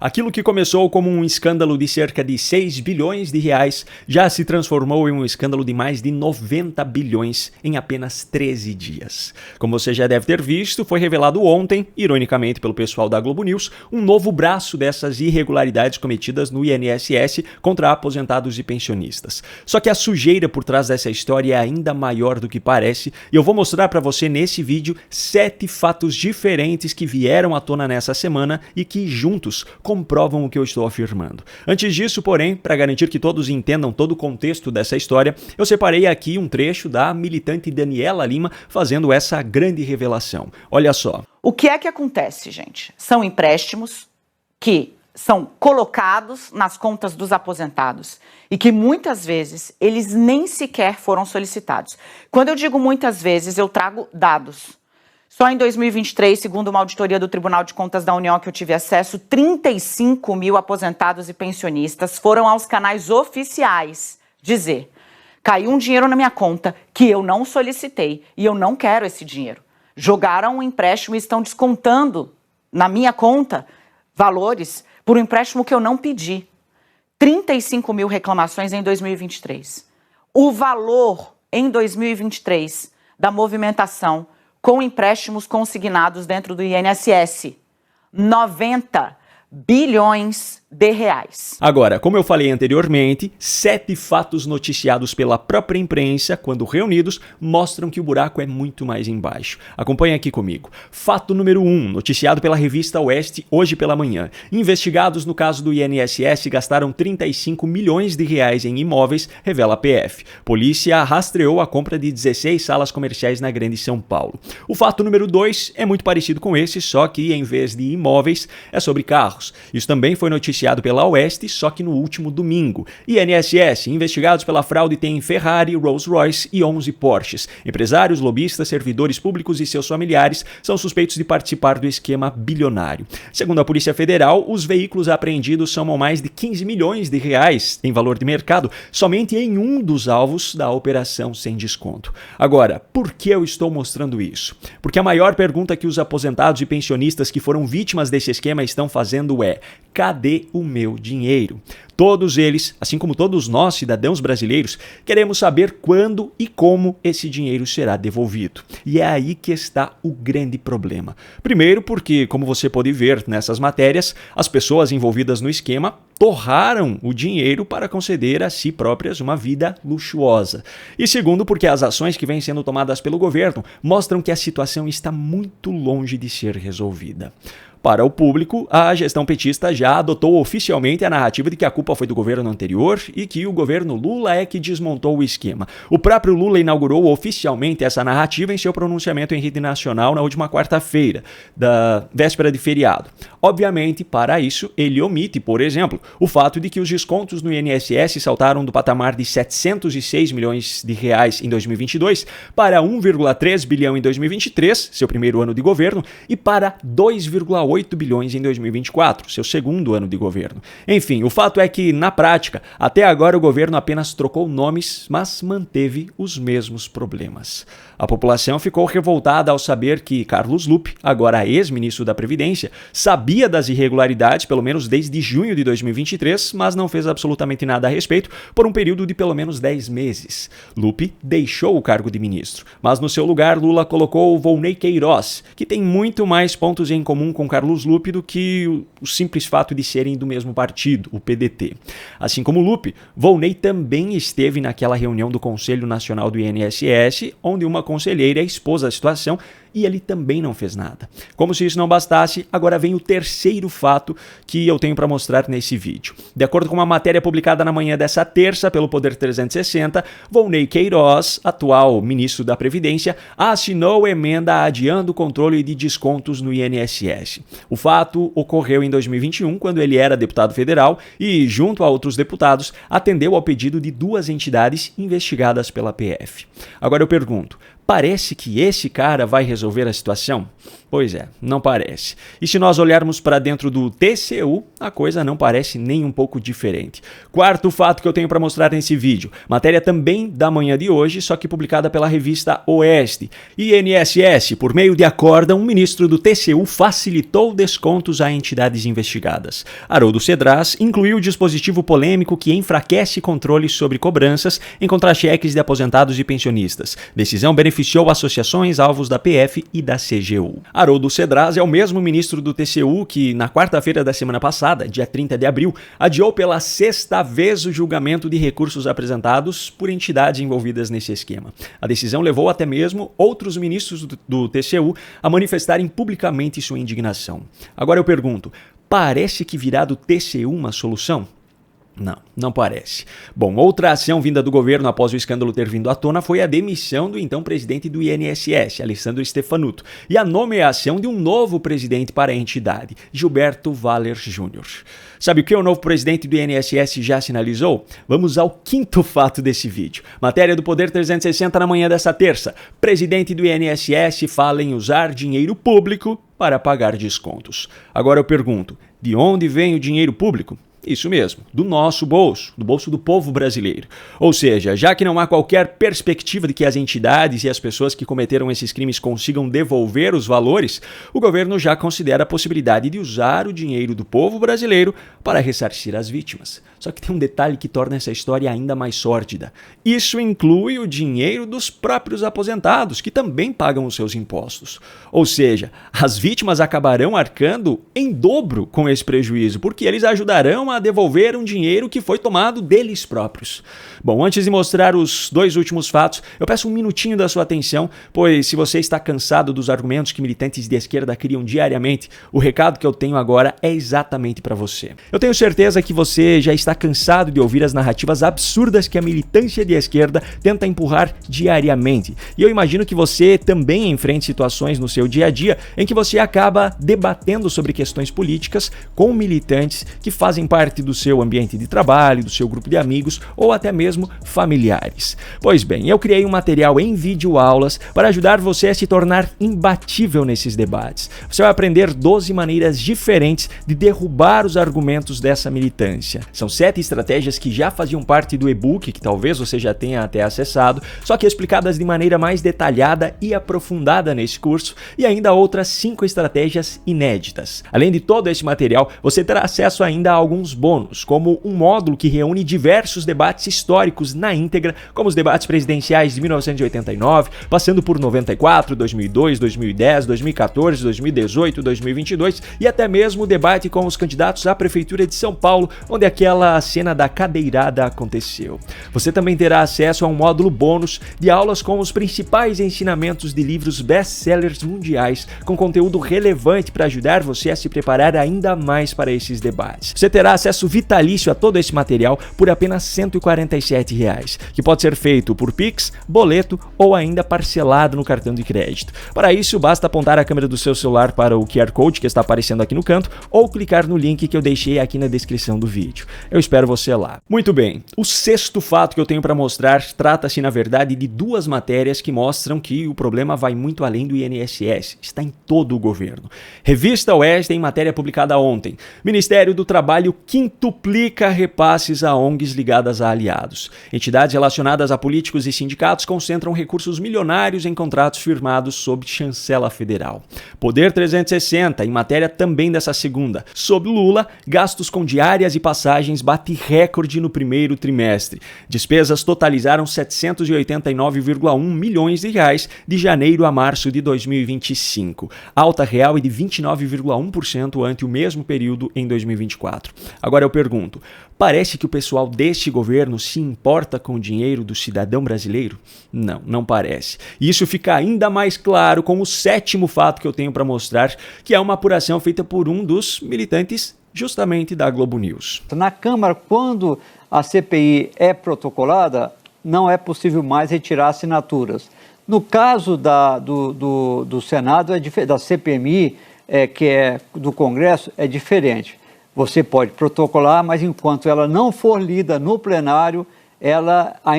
Aquilo que começou como um escândalo de cerca de 6 bilhões de reais já se transformou em um escândalo de mais de 90 bilhões em apenas 13 dias. Como você já deve ter visto, foi revelado ontem, ironicamente pelo pessoal da Globo News, um novo braço dessas irregularidades cometidas no INSS contra aposentados e pensionistas. Só que a sujeira por trás dessa história é ainda maior do que parece e eu vou mostrar para você nesse vídeo 7 fatos diferentes que vieram à tona nessa semana e que juntos comprovam o que eu estou afirmando. Antes disso, porém, para garantir que todos entendam todo o contexto dessa história, eu separei aqui um trecho da militante Daniela Lima fazendo essa grande revelação. Olha só. O que é que acontece, gente? São empréstimos que são colocados nas contas dos aposentados e que muitas vezes eles nem sequer foram solicitados. Quando eu digo muitas vezes, eu trago dados. Só em 2023, segundo uma auditoria do Tribunal de Contas da União que eu tive acesso, 35 mil aposentados e pensionistas foram aos canais oficiais dizer: caiu um dinheiro na minha conta que eu não solicitei e eu não quero esse dinheiro. Jogaram um empréstimo e estão descontando na minha conta valores por um empréstimo que eu não pedi. 35 mil reclamações em 2023. O valor em 2023 da movimentação com empréstimos consignados dentro do INSS, 90 bilhões de reais. Agora, como eu falei anteriormente, 7 fatos noticiados pela própria imprensa, quando reunidos, mostram que o buraco é muito mais embaixo. Acompanhe aqui comigo. Fato número 1, noticiado pela revista Oeste hoje pela manhã. Investigados no caso do INSS gastaram 35 milhões de reais em imóveis, revela a PF. Polícia rastreou a compra de 16 salas comerciais na Grande São Paulo. O fato número 2 é muito parecido com esse, só que em vez de imóveis, é sobre carros. Isso também foi noticiado pela Oeste, só que no último domingo. INSS, investigados pela fraude, têm Ferrari, Rolls-Royce e 11 Porsches. Empresários, lobistas, servidores públicos e seus familiares são suspeitos de participar do esquema bilionário. Segundo a Polícia Federal, os veículos apreendidos somam mais de 15 milhões de reais em valor de mercado, somente em um dos alvos da operação sem desconto. Agora, por que eu estou mostrando isso? Porque a maior pergunta que os aposentados e pensionistas que foram vítimas desse esquema estão fazendo é: cadê o meu dinheiro? Todos eles, assim como todos nós, cidadãos brasileiros, queremos saber quando e como esse dinheiro será devolvido. E é aí que está o grande problema. Primeiro porque, como você pode ver nessas matérias, as pessoas envolvidas no esquema torraram o dinheiro para conceder a si próprias uma vida luxuosa. E segundo porque as ações que vêm sendo tomadas pelo governo mostram que a situação está muito longe de ser resolvida. Para o público, a gestão petista já adotou oficialmente a narrativa de que a culpa foi do governo anterior e que o governo Lula é que desmontou o esquema. O próprio Lula inaugurou oficialmente essa narrativa em seu pronunciamento em rede nacional na última quarta-feira, da véspera de feriado. Obviamente, para isso, ele omite, por exemplo, o fato de que os descontos no INSS saltaram do patamar de 706 milhões de reais em 2022 para 1,3 bilhão em 2023, seu primeiro ano de governo, e para 2,8 bilhões em 2024, seu segundo ano de governo. Enfim, o fato é que, na prática, até agora o governo apenas trocou nomes, mas manteve os mesmos problemas. A população ficou revoltada ao saber que Carlos Lupe, agora ex-ministro da Previdência, sabia das irregularidades, pelo menos desde junho de 2023, mas não fez absolutamente nada a respeito por um período de pelo menos 10 meses. Lupe deixou o cargo de ministro, mas no seu lugar Lula colocou Volney Queiroz, que tem muito mais pontos em comum com Carlos Lupe do que o simples fato de serem do mesmo partido, o PDT. Assim como Lupe, Volney também esteve naquela reunião do Conselho Nacional do INSS, onde uma conselheira expôs a situação e ele também não fez nada. Como se isso não bastasse, agora vem o terceiro fato que eu tenho para mostrar nesse vídeo. De acordo com uma matéria publicada na manhã dessa terça pelo Poder 360, Volney Queiroz, atual ministro da Previdência, assinou emenda adiando o controle de descontos no INSS. O fato ocorreu em 2021, quando ele era deputado federal e, junto a outros deputados, atendeu ao pedido de 2 entidades investigadas pela PF. Agora eu pergunto, parece que esse cara vai resolver a situação? Pois é, não parece. E se nós olharmos para dentro do TCU, a coisa não parece nem um pouco diferente. Quarto fato que eu tenho para mostrar nesse vídeo, matéria também da manhã de hoje, só que publicada pela revista Oeste. INSS, por meio de acórdão, um ministro do TCU facilitou descontos a entidades investigadas. Haroldo Cedras incluiu o dispositivo polêmico que enfraquece controles sobre cobranças em contra-cheques de aposentados e pensionistas. Decisão beneficiou associações alvos da PF e da CGU. Haroldo Cedras é o mesmo ministro do TCU que, na quarta-feira da semana passada, dia 30 de abril, adiou pela sexta vez o julgamento de recursos apresentados por entidades envolvidas nesse esquema. A decisão levou até mesmo outros ministros do TCU a manifestarem publicamente sua indignação. Agora eu pergunto, parece que virá do TCU uma solução? Não parece. Bom, outra ação vinda do governo após o escândalo ter vindo à tona foi a demissão do então presidente do INSS, Alessandro Stefanuto, e a nomeação de um novo presidente para a entidade, Gilberto Valer Júnior. Sabe o que o novo presidente do INSS já sinalizou? Vamos ao quinto fato desse vídeo. Matéria do Poder 360 na manhã dessa terça. Presidente do INSS fala em usar dinheiro público para pagar descontos. Agora eu pergunto, de onde vem o dinheiro público? Isso mesmo, do nosso bolso, do bolso do povo brasileiro. Ou seja, já que não há qualquer perspectiva de que as entidades e as pessoas que cometeram esses crimes consigam devolver os valores, o governo já considera a possibilidade de usar o dinheiro do povo brasileiro para ressarcir as vítimas. Só que tem um detalhe que torna essa história ainda mais sórdida. Isso inclui o dinheiro dos próprios aposentados, que também pagam os seus impostos. Ou seja, as vítimas acabarão arcando em dobro com esse prejuízo, porque eles ajudarão a devolver um dinheiro que foi tomado deles próprios. Bom, antes de mostrar os dois últimos fatos, eu peço um minutinho da sua atenção, pois se você está cansado dos argumentos que militantes de esquerda criam diariamente, o recado que eu tenho agora é exatamente para você. Eu tenho certeza que você já está cansado de ouvir as narrativas absurdas que a militância de esquerda tenta empurrar diariamente. E eu imagino que você também enfrente situações no seu dia a dia em que você acaba debatendo sobre questões políticas com militantes que fazem parte do seu ambiente de trabalho, do seu grupo de amigos ou até mesmo familiares. Pois bem, eu criei um material em videoaulas para ajudar você a se tornar imbatível nesses debates. Você vai aprender 12 maneiras diferentes de derrubar os argumentos dessa militância. São 7 estratégias que já faziam parte do e-book, que talvez você já tenha até acessado, só que explicadas de maneira mais detalhada e aprofundada nesse curso, e ainda outras 5 estratégias inéditas. Além de todo esse material, você terá acesso ainda a alguns bônus, como um módulo que reúne diversos debates históricos na íntegra, como os debates presidenciais de 1989, passando por 94, 2002, 2010, 2014, 2018, 2022 e até mesmo o debate com os candidatos à Prefeitura de São Paulo, onde aquela cena da cadeirada aconteceu. Você também terá acesso a um módulo bônus de aulas com os principais ensinamentos de livros best-sellers mundiais, com conteúdo relevante para ajudar você a se preparar ainda mais para esses debates. Você terá acesso vitalício a todo esse material por apenas R$ 147, que pode ser feito por Pix, boleto ou ainda parcelado no cartão de crédito. Para isso, basta apontar a câmera do seu celular para o QR Code que está aparecendo aqui no canto ou clicar no link que eu deixei aqui na descrição do vídeo. Eu espero você lá. Muito bem, o sexto fato que eu tenho para mostrar trata-se, na verdade, de 2 matérias que mostram que o problema vai muito além do INSS, está em todo o governo. Revista Oeste, em matéria publicada ontem. Ministério do Trabalho quintuplica repasses a ONGs ligadas a aliados. Entidades relacionadas a políticos e sindicatos concentram recursos milionários em contratos firmados sob chancela federal. Poder 360, em matéria também dessa segunda. Sob Lula, gastos com diárias e passagens bate recorde no primeiro trimestre. Despesas totalizaram 789,1 milhões de reais de janeiro a março de 2025. Alta real é de 29,1% ante o mesmo período em 2024. Agora eu pergunto, parece que o pessoal deste governo se importa com o dinheiro do cidadão brasileiro? Não parece. E isso fica ainda mais claro com o 7º fato que eu tenho para mostrar, que é uma apuração feita por um dos militantes justamente da Globo News. Na Câmara, quando a CPI é protocolada, não é possível mais retirar assinaturas. No caso do Senado, da CPMI, que é do Congresso, é diferente. Você pode protocolar, mas enquanto ela não for lida no plenário,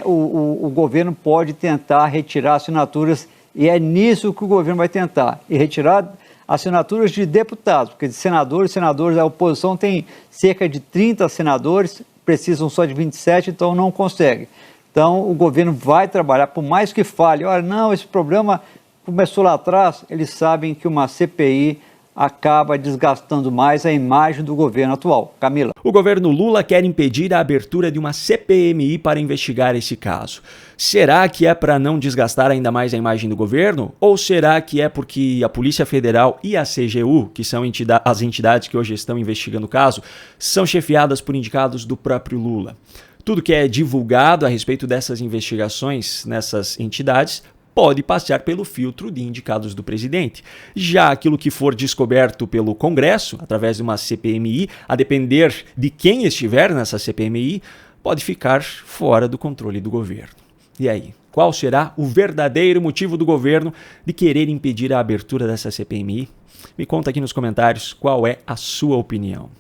o governo pode tentar retirar assinaturas E é nisso que o governo vai tentar, e retirar assinaturas de deputados, porque de senadores, a oposição tem cerca de 30 senadores, precisam só de 27, então não consegue. Então o governo vai trabalhar, por mais que fale, olha, não, esse problema começou lá atrás, eles sabem que uma CPI acaba desgastando mais a imagem do governo atual. Camila. O governo Lula quer impedir a abertura de uma CPMI para investigar esse caso. Será que é para não desgastar ainda mais a imagem do governo? Ou será que é porque a Polícia Federal e a CGU, que são as entidades que hoje estão investigando o caso, são chefiadas por indicados do próprio Lula? Tudo que é divulgado a respeito dessas investigações nessas entidades pode passar pelo filtro de indicados do presidente. Já aquilo que for descoberto pelo Congresso, através de uma CPMI, a depender de quem estiver nessa CPMI, pode ficar fora do controle do governo. E aí, qual será o verdadeiro motivo do governo de querer impedir a abertura dessa CPMI? Me conta aqui nos comentários qual é a sua opinião.